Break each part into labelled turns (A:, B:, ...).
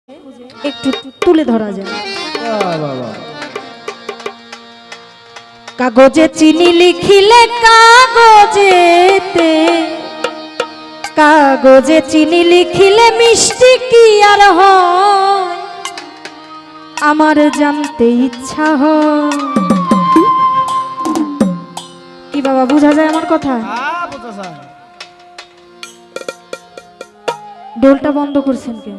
A: একটু তুলে ধরা যায়। কাগজে চিনি লিখিলে কাগজেতে, কাগজে চিনি লিখিলে মিষ্টি কি আর হয়, আমার জানতে ইচ্ছা হয়। কি বাবা বুঝা যায় আমার কথা? ডোলটা বন্ধ করছেন কেন?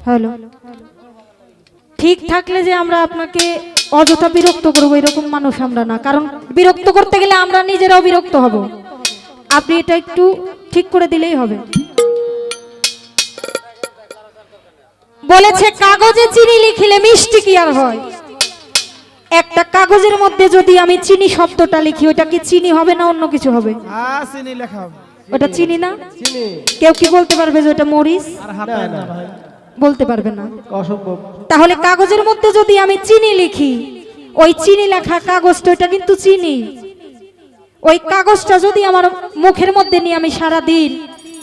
A: হ্যালো, ঠিক থাকলে যে আমরা আপনাকে অযথা বিরক্ত করবো এরকম মানুষ আমরা না, কারণ বিরক্ত করতে গেলে আমরা নিজেরাও বিরক্ত হব। আপনি এটা একটু ঠিক করে দিলেই হবে। বলেছে কাগজে চিনি লিখিলে মিষ্টি কি আর হয়। একটা কাগজের মধ্যে যদি আমি চিনি শব্দটা লিখি, ওটা কি চিনি হবে না অন্য কিছু হবে?
B: হ্যাঁ, চিনি লেখা হবে।
A: ওটা চিনি না?
B: চিনি।
A: কেউ কি বলতে পারবে যে ওটা মরিচ?
B: আর হাতায় না ভাই,
A: বলতে পারবে না,
B: অসম্ভব।
A: তাহলে কাগজের মধ্যে যদি আমি চিনি লিখি, ওই চিনি লেখা কাগজটা ওটা কিন্তু চিনি। ওই কাগজটা যদি আমার মুখের মধ্যে নিয়ে আমি সারা দিন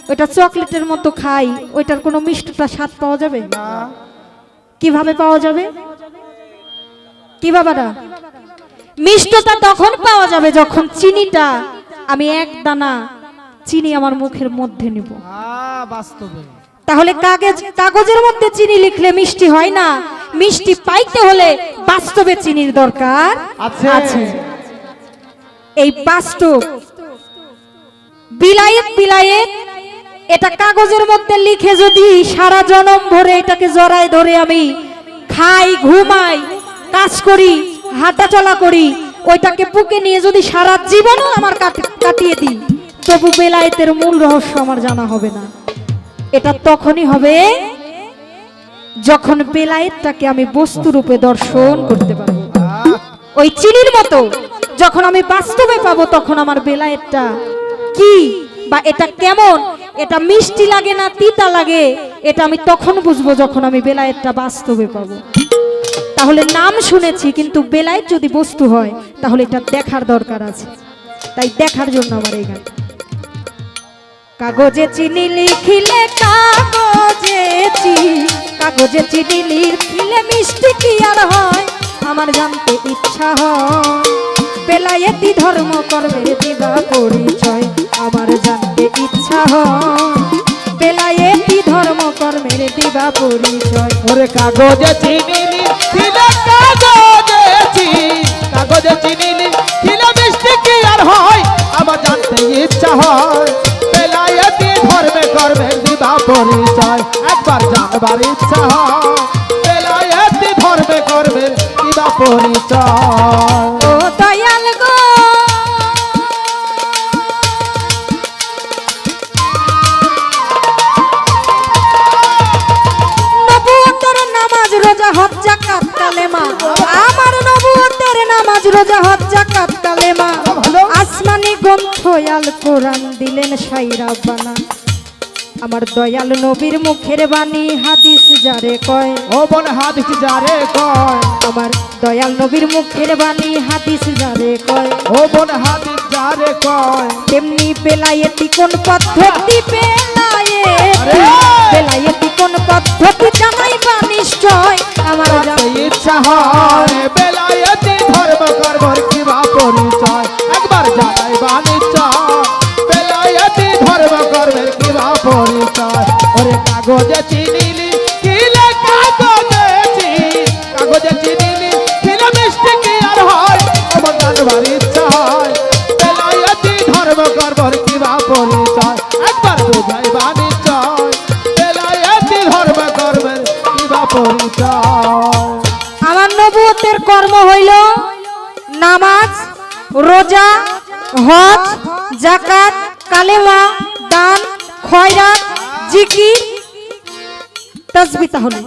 A: ওইটা চকলেটের মতো খাই, ওইটার কোনো মিষ্টতা স্বাদ পাওয়া যাবে
B: না।
A: কিভাবে পাওয়া যাবে? কি বাবারা, মিষ্টতা তখন পাওয়া যাবে যখন চিনিটা আমি এক দানা চিনি আমার মুখের মধ্যে নিব।
B: বাস্তবে
A: তাহলে কাগজের মধ্যে চিনি লিখলে মিষ্টি হয় না, মিষ্টি পাইতে হলে বাস্তবে চিনির দরকার আছে। এই বাস্তব বিলায়েত বিলায়েত এটা কাগজের মধ্যে লিখে যদি সারা জনম ভরে এটাকে জড়ায় ধরে আমি খাই, ঘুমাই, কাজ করি, হাঁটা চলা করি, ওইটাকে বুকে নিয়ে যদি সারা জীবনও আমার কাটিয়ে দিই, তবু বেলায়েতের মূল রহস্য আমার জানা হবে না। এটা তখনই হবে যখন বেলায়েতটাকে আমি বস্তু রূপে দর্শন করতে পারবো। ওই চিনির মতো যখন আমি বাস্তবে পাবো, তখন আমার বেলায়েতটা কি বা এটা কেমন, এটা মিষ্টি লাগে না তিতা লাগে, এটা আমি তখন বুঝবো যখন আমি বেলায়েতটা বাস্তবে পাবো। তাহলে নাম শুনেছি, কিন্তু বেলায়েত যদি বস্তু হয় তাহলে এটা দেখার দরকার আছে। তাই দেখার জন্য আমার এই গান। কাগজে চিনি লিখিলে কাগজে চিনি লিখিলে মিষ্টি কি আর হয়, আমার জানতে ইচ্ছা হয়। বেলায়েতি ধর্ম করবে দিবা পরিচয়, আমার জানতে ইচ্ছা হয়। বেলায়েতি ধর্ম কর্মের দিবা পরিচয়।
B: ওরে কাগজে চিনি লিখিলে কাগজে চিনি লিখিলে মিষ্টি কি আর হয়, আমার জানতে ইচ্ছা হয়। বেলায়েতি ধর্মে করবে দিবা পরিচয়, একবার জানবার ইচ্ছা হয়। বেলায়েতি ধর্মে করবে দিবা পরিচয়।
A: ও দয়াল গো, নবুয়তের নামাজ রোজা হজ যাকাত কালেমা, আমার নবুয়তের নামাজ রোজা হজ যাকাত কালেমা, আসমানি গ্রন্থ আল কোরআন দিলেন শাই রাব্বানা। আমার দয়াল নবীর মুখের বাণী হাদিস যারে কয়,
B: ও বন হাদিস যারে কয়,
A: আমার দয়াল নবীর মুখের বাণী হাদিস যারে কয়,
B: ও বন হাদিস যারে কয়।
A: তেমনি বেলায়েতি কোন পদ্ধতি, বেলায়েতি কোন পদ্ধতি জানাইবা নিশ্চয়, আমার
B: জানতে ইচ্ছা হয়। বেলায়েতি ধর্ম করবার কিবা পরিচয়, একবার জানাইবা নিশ্চয়। বেলায়েতি ধর্ম করবার কিবা পরিচয়। ওরে কাগজে চিনি লিখিলে কাগজে চিনি লিখিলে মিষ্টি কি আর হয়, আমার জানবার ইচ্ছা হয়। বেলায়েতি ধর্ম করবার কিবা পরিচয়, একবার বুঝাইবা নিশ্চয়। বেলায়েতি ধর্ম করবার কিবা পরিচয়।
A: আমার নবুয়তের কর্ম হইল নামাজ, রোজা, হজ, যাকাত, কালেমা, দান, খয়রাত, জিকির, তাসবিহ তাহলীল।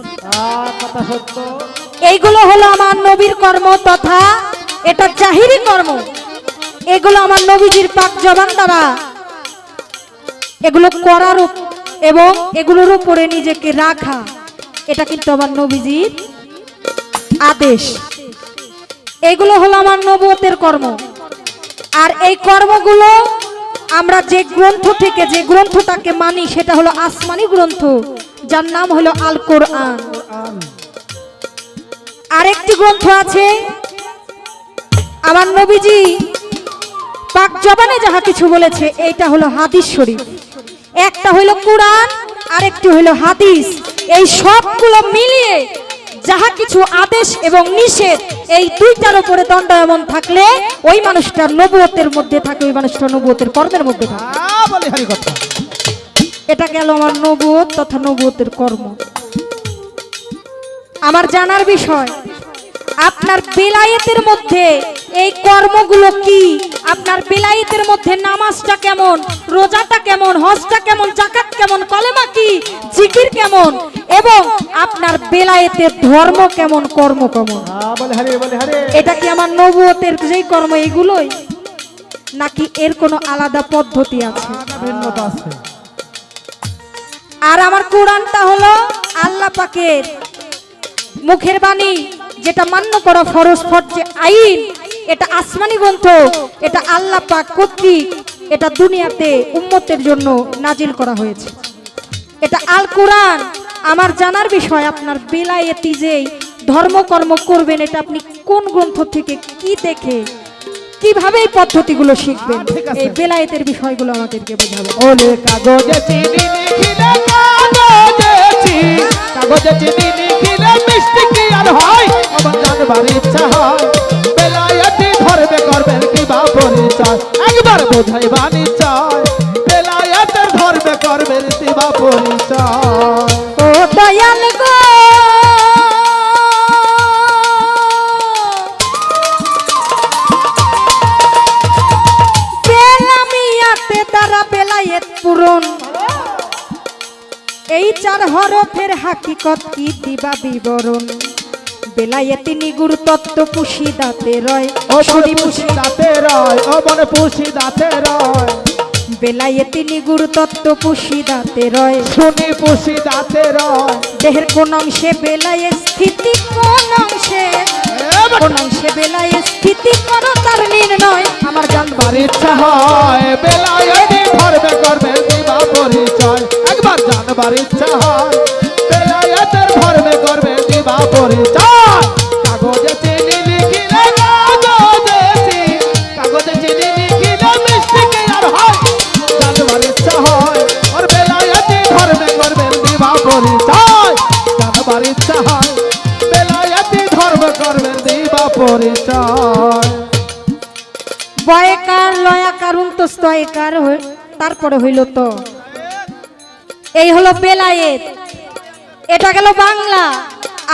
B: কথা সত্য।
A: এইগুলো হলো আমার নবীর কর্ম, তথা এটা জাহিরি কর্ম। এগুলো আমার নবীজির পাক জবান দ্বারা এগুলো করার এবং এগুলোর উপরে নিজেকে রাখা, এটা কিন্তু আমার নবীজির আদেশ, এগুলো হলো আমার নবুয়তের কর্ম। আর এই কর্মগুলো আমরা যে গ্রন্থ থেকে, যে গ্রন্থটাকে মানি, সেটা হলো আসমানি গ্রন্থ, যার নাম হলো আল কোরআন। আরেকটি গ্রন্থ আছে আমার নবীজি পাক জবানে যাহা কিছু বলেছে, এইটা হলো হাদিস শরীফ। একটা হলো কোরআন, আরেকটি হলো হাদিস। এই সবগুলো মিলিয়ে যাহা কিছু আদেশ এবং নিষেধ, এই দুইটার উপরে দণ্ডায়মান থাকলে ওই মানুষটা নবুয়তের মধ্যে থাকে, ওই মানুষটা নবুয়তের কর্মের মধ্যে থাকে।
B: বলি হরি কথা।
A: এটা গেল আমার নবুয়ত তথা নবুয়তের কর্ম। আমার জানার বিষয়, আপনার বেলায়েতের মধ্যে এই কর্মগুলো কি? আপনার বেলায়েতের মধ্যে নামাজটা কেমন, রোজাটা কেমন, হজটা কেমন, যাকাত কেমন, কলেমা কি, জিকির কেমন, এবং আপনার বেলায়েতের ধর্ম কেমন, কর্ম কেমন?
B: বলি হরি, বলি হরি।
A: এটা কি আমার নবুয়তের যেই কর্ম এগুলোই, নাকি এর কোনো আলাদা পদ্ধতি আছে?
B: ভিন্নতা আছে।
A: আর আমার কোরআনটা হলো আল্লাহ পাকের মুখের বাণী, যেটা মান্য করা ফরজ, ফরজে আইন। এটা আসমানি গ্রন্থ, এটা আল্লাহ পাক কর্তৃক এটা দুনিয়াতে উম্মতের জন্য নাজিল করা হয়েছে। এটা আল কোরআন। আমার জানার বিষয়, আপনার বেলায়েতি যে ধর্মকর্ম করবেন, এটা আপনি কোন গ্রন্থ থেকে, কি দেখে, কিভাবে এই পদ্ধতিগুলো শিখবেন, এই বেলায়েতের বিষয়গুলো আমাদেরকে বোঝাবেন।
B: ওলে কাগজে চিনি লিখিলে, কাগজে চিনি লিখিলে মিষ্টি কি আর হয়? আমার জানবার ইচ্ছা হয় বেলায়েতি ধর্মে কর্মের কি বা পরিচয়, একবার বোঝাইবার ইচ্ছায় বেলায়েতের ধর্মে কর্মের কি বা পরিচয়।
A: ও দয়াল গো, বেলামিয়াতে দ্বারা বেলায়েত পূরণ, এই চার হরফের হাকিকত কি দিবা বিবরণ। বেলায়েতি নিগুর তত্ত্ব পুষি দাতে রয়,
B: ও মনে পুষি দাতে রয়, ও মনে পুষি দাতে রয়।
A: বেলায়েতি নিগুর তত্ত্ব পুষি দাতে রয়,
B: শুনি পুষি দাতে রয়।
A: দেহের কোন অংশে বেলায়ে স্থিতি, কোন অংশে, কোন অংশে বেলায়ে স্থিতি করো তার নির্ণয়। আমার জানবার
B: ইচ্ছা হয় বেলায়েতি ধর্মে কর্মের কি বা পরিচয়, একবার জানবার ইচ্ছা হয় বেলায়েতের ধর্মে কর্মের কি বা পরিচয়। কাগজে চিনি লিখিলে, কাগজে চিনি লিখিলে মিষ্টি কি আর হয়? জানবার ইচ্ছা হয় ওর বেলায়েতি ধর্মে কর্মের কি বা পরিচয়, জানবার ইচ্ছা হয় বেলায়েতি ধর্মে কর্মের কি বা পরিচয়।
A: বয়কার লয়াকার উন্তস্তয়কার, তারপরে হইল তো, এই হলো বেলায়েত। এটা গেল বাংলা।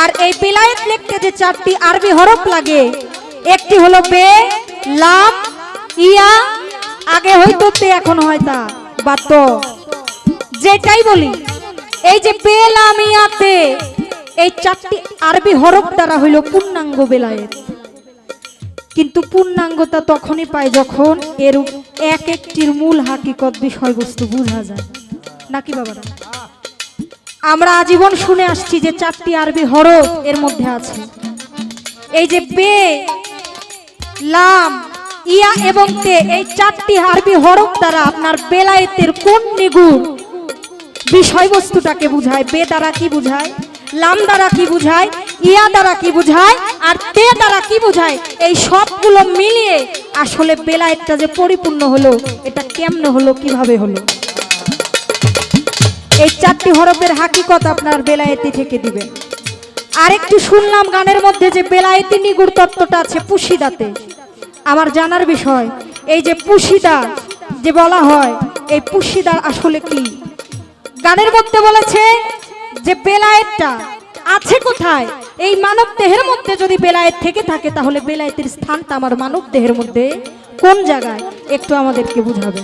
A: আর এই বেলায়েত লিখতে যে চারটি আরবি হরফ লাগে, একটি হলো বে, লাম, ইয়া, আগে হয়তো তে, এখন হয় তা বা তো, যেটাই বলি। এই যে বে, লাম, ইয়া, তে, এই চারটি আরবি হরফ দ্বারা হইল পূর্ণাঙ্গ বেলায়েত। কিন্তু পূর্ণাঙ্গতা তখনই পায় যখন এর এক একটির মূল হাকিকত বিষয়বস্তু বোঝা যায়, নাকি বাবারা? আমরা আজীবন শুনে আসছি যে চারটি আরবি হরফ এর মধ্যে আছে। এই যে বে, লাম, ইয়া এবং তে, এই চারটি আরবি হরফ দ্বারা আপনার বেলায়েতের কোন নিগুণ বিষয়বস্তুটাকে বুঝায়। বে দ্বারা কি বুঝায়, লাম দ্বারা কি বুঝায়, ইয়া দ্বারা কি বুঝায়, আর তে দ্বারা কি বুঝায়, এই সবগুলো মিলিয়ে আসলে বেলায়েতটা যে পরিপূর্ণ হলো, এটা কেমনে হলো, কিভাবে হলো, এই চারটি হরফের হাকিকত আপনার বেলায়েতি থেকে দিবে। আরেকটু শুনলাম গানের মধ্যে যে বেলায়েতি নিগুড় তত্ত্বটা আছে পুশিদাতে। আমার জানার বিষয়, এই যে পুশিদা যে বলা হয়, এই পুশিদার আসলে কি? গানের মধ্যে বলেছে যে বেলায়েতটা আছে কোথায়? এই মানব দেহের মধ্যে যদি বেলায়েত থেকে থাকে, তাহলে বেলায়েতের স্থানটা আমার মানব দেহের মধ্যে কোন জায়গায়, একটু আমাদেরকে বুঝাবে।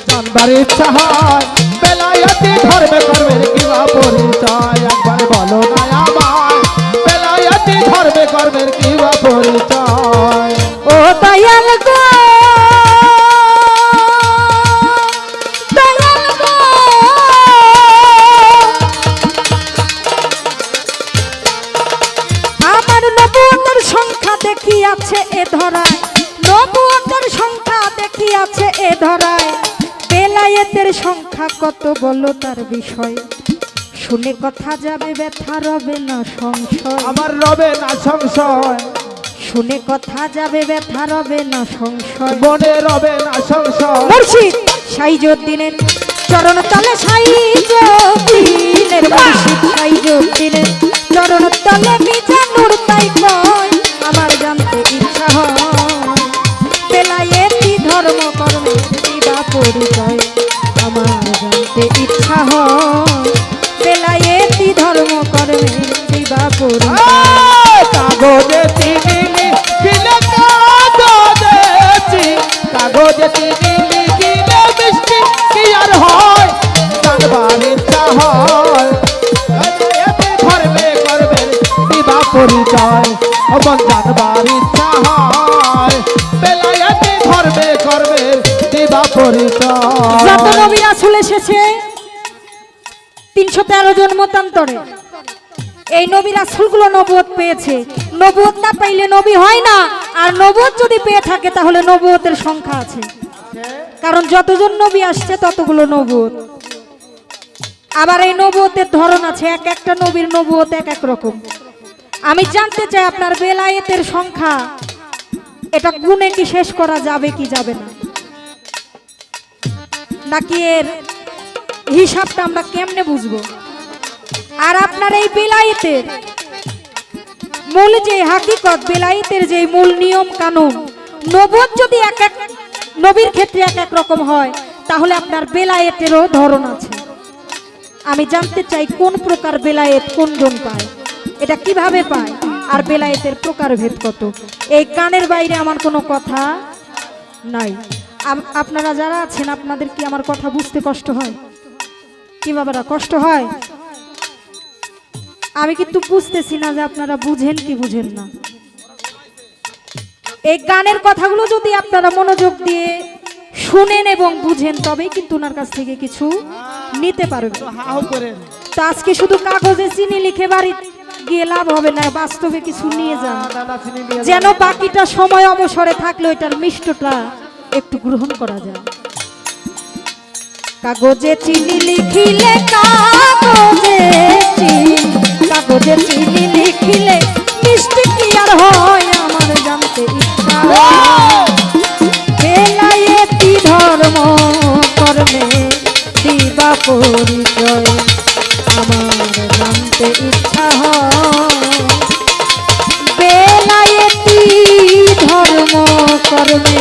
B: জানবার ইচ্ছা হয় বেলায়েতি ধর্মে কর্মের কি বা পরিচয়, একবার বলো না আমায় বেলায়েতি ধর্মে কর্মের কি বা পরিচয়।
A: ও দয়াল গো, দয়াল গো, আমার কত বলো তার বিষয়, শুনে কথা যাবে ব্যথা রবে না সংশয়।
B: আমার রবে না সংশয়,
A: শুনে কথা যাবে ব্যথা রবে না সংশয়।
B: মনে রবে না সংশয়।
A: মুর্শিদ সাইজুদ্দিনের চরণ তলে, সাইজুদ্দিনের মুর্শিদ সাইজুদ্দিনের চরণ তলে মিজানুর তাই কয়, আমার জানতে ইচ্ছা হয় বেলায়েতি ধর্ম কর্মে দিবা পরিচয়। আমার জানতে ইচ্ছা হয় বেলায়েতি ধর্ম কর্মে দিবা পরিচয়।
B: কাগজে চিনি লিখিলে, কাগজে চিনি লিখিলে মিষ্টি কি আর হয়, জানবার ইচ্ছা হয় ধর্মে করবে দিবা পরিচয়। আমার জানবার ইচ্ছা হয় বেলায়েতি ধর্মে করবে দিবা পরিচয়।
A: যত নবী রাসূল এসেছে 313 জন মতান্তরে, এই নবী রাসূলগুলো নবুয়ত পেয়েছে। নবুয়ত না পাইলে নবী হয় না, আর নবুয়ত যদি পেয়ে থাকে তাহলে নবুয়তের সংখ্যা আছে, কারণ যতজন নবী আসছে ততগুলো নবুয়ত। আবার এই নবুয়তের ধরন আছে, এক একটা নবীর নবুয়ত এক এক রকম। আমি জানতে চাই আপনার বেলায়েতের সংখ্যা, এটা গুণে কি শেষ করা যাবে কি যাবে না, নাকি এর হিসাবটা আমরা কেমনে বুঝবো? আর আপনার এই বেলায়েতের মূল যে হাকিকত, বেলায়েতের যে মূল নিয়ম কানুন, নবুয়ত যদি এক এক নবীর ক্ষেত্রে এক এক রকম হয়, তাহলে আপনার বেলায়েতেরও ধরন আছে। আমি জানতে চাই কোন প্রকার বেলায়েত কোনজন পায়, এটা কিভাবে পায়, আর বেলায়েতের প্রকারভেদ কত। এই কানের বাইরে আমার কোনো কথা নাই। আপনারা যারা আছেন, আপনাদের কি আমার কথা বুঝতে কষ্ট হয়? কি বাবারা কষ্ট হয়? আমি কিন্তু বুঝতেছি না যে আপনারা বুঝেন কি বুঝেন না। এই গানের কথাগুলো যদি আপনারা মনোযোগ দিয়ে শুনেন এবং বুঝেন, তবেই কিন্তু ওনার কাছ থেকে কিছু নিতে পারবেন। তো আজকে শুধু কাগজে চিনি লিখে বাড়ি গিয়ে লাভ হবে না, বাস্তবে কিছু নিয়ে যান, যেন বাকিটা সময় অবসরে থাকলে ওইটার মিষ্টটা একটু গ্রহণ করা যায়। কাগজে চিনি লিখিলে, কাগজে চিনি লিখিলে মিষ্টি কি আর হয়, আমার জানতে ইচ্ছা বেলায়েতি ধর্ম কর্মে দিবা পরিচয়। আমার জানতে ইচ্ছা হয় বেলায়েতি ধর্ম কর্মে